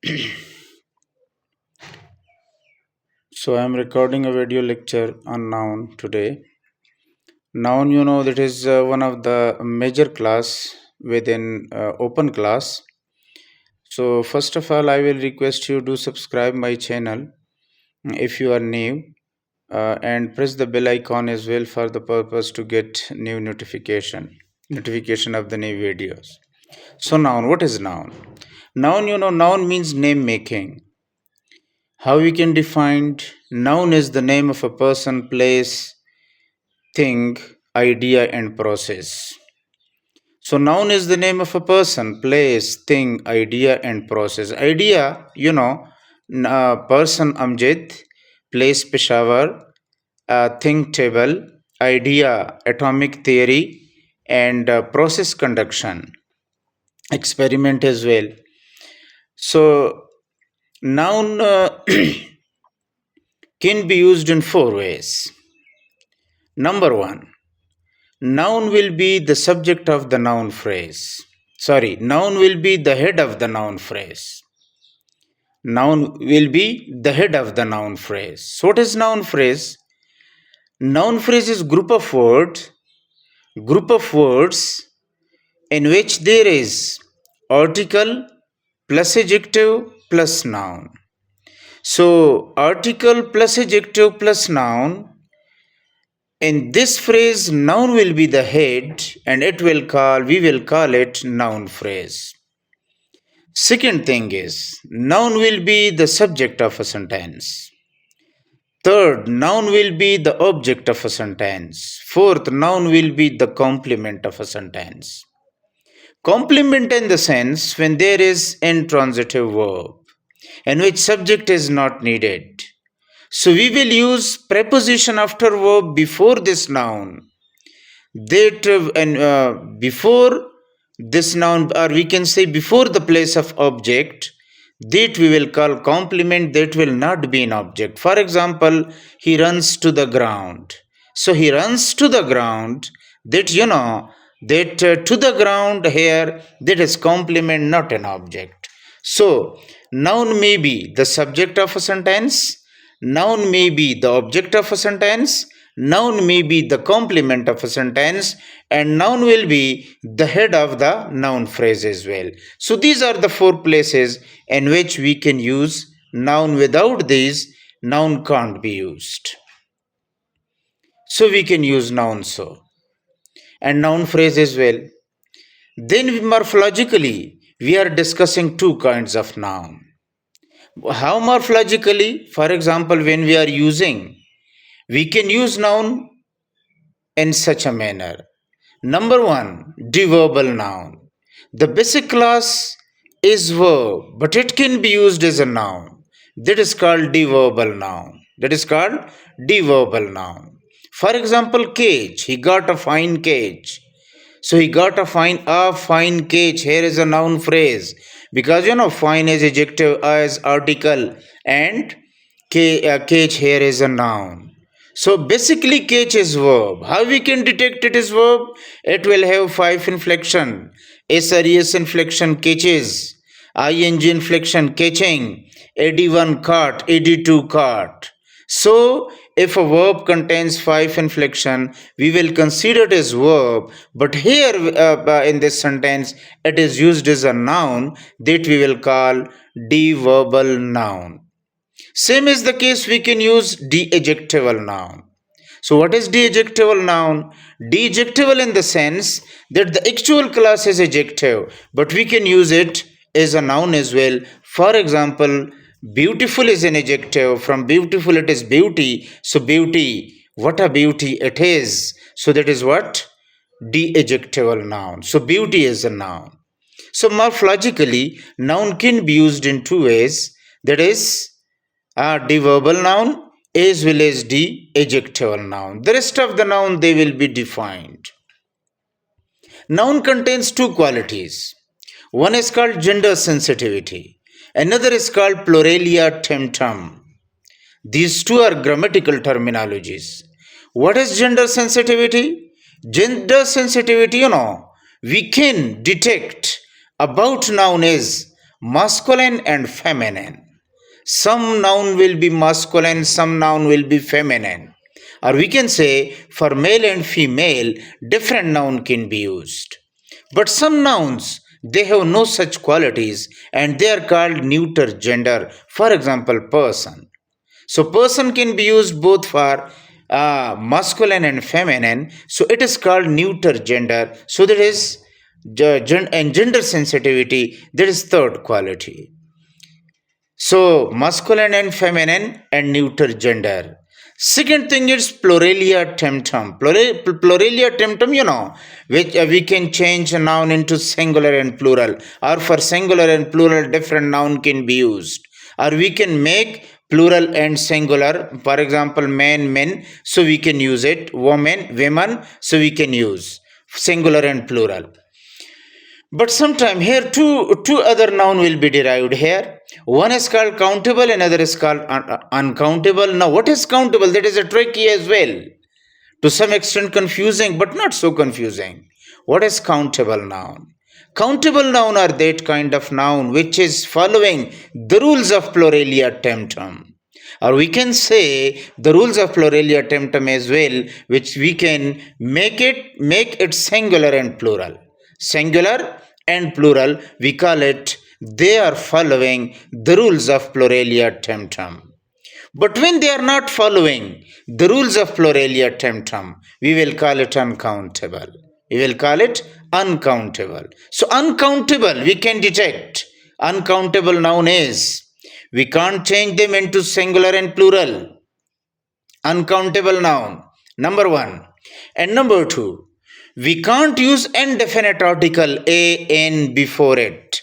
So I am recording a video lecture on noun today. Noun, that is one of the major class within open class. So first of all, I will request you to subscribe my channel if you are new, and press the bell icon as well for the purpose to get new notification of the new videos. So noun, what is noun? Noun, noun means name making. How we can define noun is the name of a person, place, thing, idea, and process. So noun is the name of a person, place, thing, idea, and process. Idea, person Amjad, place Peshawar, thing table, idea, atomic theory, and process conduction, experiment as well. So noun can be used in 4 ways. Number one, noun will be the subject of the noun phrase. Noun will be the head of the noun phrase. Noun will be the head of the noun phrase. So what is noun phrase? Noun phrase is group of words in which there is article plus adjective plus noun. So article plus adjective plus noun. In this phrase, noun will be the head and we will call it noun phrase. Second thing is, noun will be the subject of a sentence. Third, noun will be the object of a sentence. Fourth, noun will be the complement of a sentence. Complement in the sense when there is intransitive verb in which subject is not needed. So we will use preposition after verb before this noun. Before this noun, or we can say before the place of object, that we will call complement, that will not be an object. For example, he runs to the ground. So he runs to the ground, that to the ground here, that is complement, not an object. So noun may be the subject of a sentence, noun may be the object of a sentence, noun may be the complement of a sentence, and noun will be the head of the noun phrase as well. So these are the 4 places in which we can use noun. Without these, noun can't be used. So we can use noun and noun phrase as well. Then morphologically, we are discussing 2 kinds of noun. How morphologically? For example, when we are using, we can use noun in such a manner. Number 1, deverbal noun. The basic class is verb, but it can be used as a noun. That is called deverbal noun. For example, cage. He got a fine cage. So he got a fine cage. Here is a noun phrase. Because fine is adjective, as article, and cage here is a noun. So basically cage is verb. How we can detect it is verb? It will have 5 inflection. SRES inflection, catches. ING inflection, catching. AD1 caught, AD2 caught. So if a verb contains 5 inflection, we will consider it as verb. But here in this sentence, it is used as a noun that we will call deverbal noun. Same is the case, we can use deajectival noun. So what is deajectival noun? Deajectival in the sense that the actual class is adjective, but we can use it as a noun as well. For example, beautiful is an adjective. From beautiful it is beauty. So beauty, what a beauty it is. So that is what? Deadjectival noun. So beauty is a noun. So morphologically, noun can be used in 2 ways. That is deverbal noun as well as deadjectival noun. The rest of the noun, they will be defined. Noun contains 2 qualities. One is called gender sensitivity. Another is called pluralia temptum. These 2 are grammatical terminologies. What is gender sensitivity? Gender sensitivity, we can detect about noun is masculine and feminine. Some noun will be masculine, some noun will be feminine. Or we can say for male and female, different noun can be used. But some nouns, they have no such qualities and they are called neuter gender. For example, person. So person can be used both for masculine and feminine. So it is called neuter gender. So that is and gender sensitivity. That is third quality. So masculine and feminine and neuter gender. Second thing is pluralia temptum. Pluralia temptum, which we can change a noun into singular and plural, or for singular and plural, different noun can be used, or we can make plural and singular. For example, man, men, so we can use it. Woman, women, so we can use singular and plural. But sometime here two other noun will be derived here. One is called countable, another is called uncountable. Now, what is countable? That is a tricky as well. To some extent confusing, but not so confusing. What is countable noun? Countable noun are that kind of noun which is following the rules of pluralia temptum. Or we can say the rules of pluralia temptum as well, which we can make it singular and plural. Singular and plural, we call it, they are following the rules of pluralia temptum. But when they are not following the rules of pluralia temptum, we will call it uncountable. We will call it uncountable. So uncountable, we can detect. Uncountable noun is, we can't change them into singular and plural. Uncountable noun, number one. And number two, we can't use indefinite article an before it.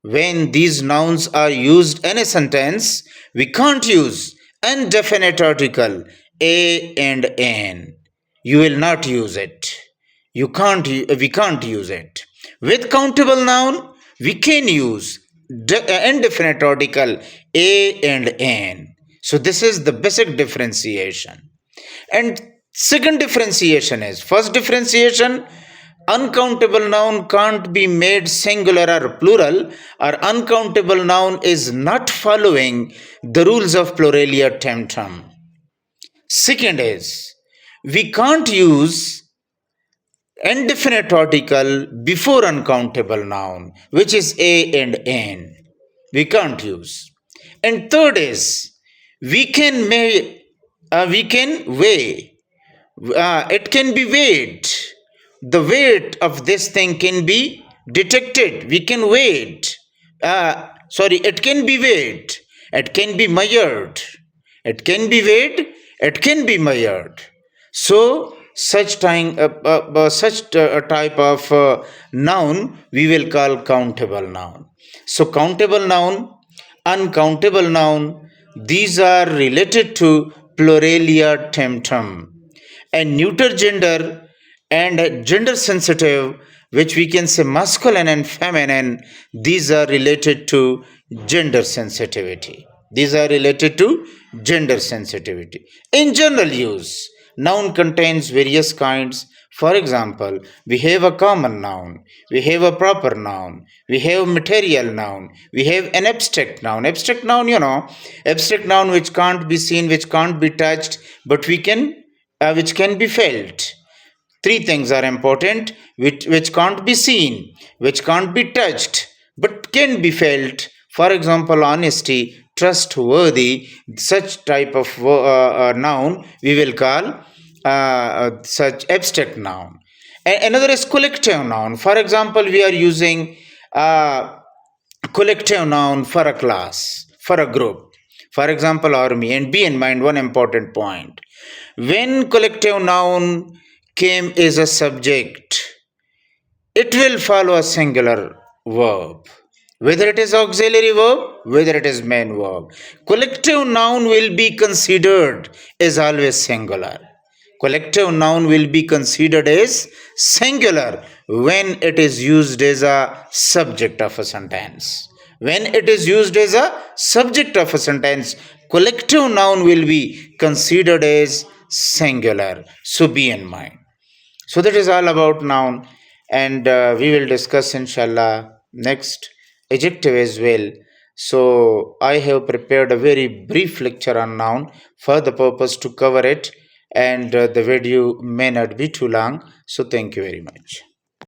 When these nouns are used in a sentence, we can't use indefinite article a and an. You will not use it. We can't use it. With countable noun, we can use indefinite article a and an. So this is the basic differentiation. And second differentiation is, first differentiation, uncountable noun can't be made singular or plural, or uncountable noun is not following the rules of pluralia temptum. Second is, we can't use indefinite article before uncountable noun, which is a and an. We can't use. And third is, we can weigh. It can be weighed. The weight of this thing can be detected. We can weigh it. It can be weighed. It can be measured. It can be weighed. It can be measured. So such type of noun we will call countable noun. So countable noun, uncountable noun, these are related to pluralia temptum. And neuter gender and gender sensitive, which we can say masculine and feminine, these are related to gender sensitivity. These are related to gender sensitivity. In general use, noun contains various kinds. For example, we have a common noun, we have a proper noun, we have material noun, we have an abstract noun. Abstract noun, abstract noun which can't be seen, which can't be touched, but which can be felt. Three things are important, which can't be seen, which can't be touched, but can be felt. For example, honesty, trustworthy, such type of noun we will call such abstract noun. Another is collective noun. For example, we are using collective noun for a class, for a group. For example, army. And be in mind one important point. When collective noun came as a subject, it will follow a singular verb. Whether it is auxiliary verb, whether it is main verb. Collective noun will be considered as always singular. Collective noun will be considered as singular when it is used as a subject of a sentence. When it is used as a subject of a sentence, collective noun will be considered as singular. So be in mind. So that is all about noun, and we will discuss inshallah next adjective as well. So I have prepared a very brief lecture on noun for the purpose to cover it, and the video may not be too long. So thank you very much.